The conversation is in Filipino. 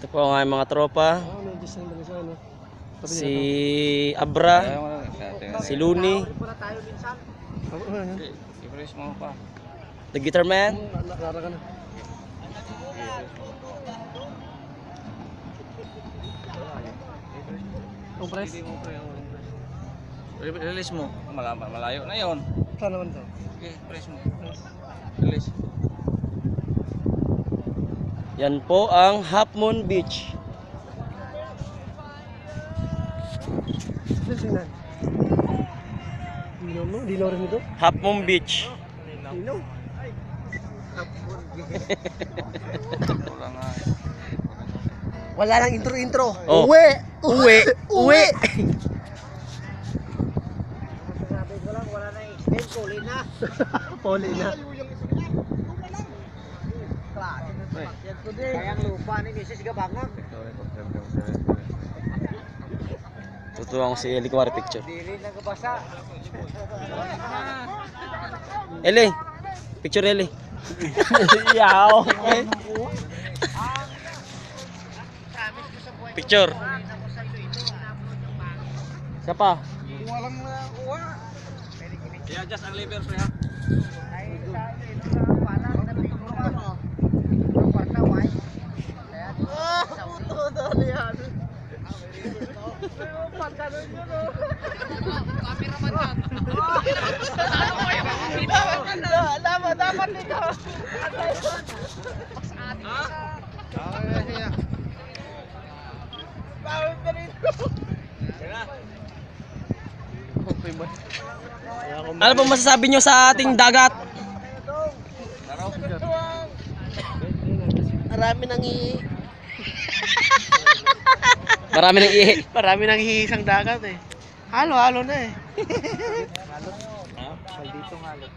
Ito po ang aming mga tropa. Si Abra, si Looney, the guitar man. Release mo. Malayo na yun. Saan naman to? Okay, press mo. Release. Yan po ang Half Moon Beach. Tingnan. Dino mo? Dino rin ito? Half Moon Beach. Dino? Wala nga. Wala nang intro-intro. Oh. Uwi! Uwi! Uwi! Sabi ko lang, wala nang extend. Puli na. Puli na. Kayang lupa ni Mrs. Gabangang. Tutuwa ko si Eli kumari picture. Diri na kabasa. Eli! Picture Eli. Yaw! Picture. Siapa? Walang kuha. Yeah, just ang liver, pre, ha? Dapat dito. Ano pong masasabi nyo sa ating dagat? Marami nang Marami nang ihi. Marami nang hihisang dagat eh. Halo-halo na eh. Halo? Dito ng halo.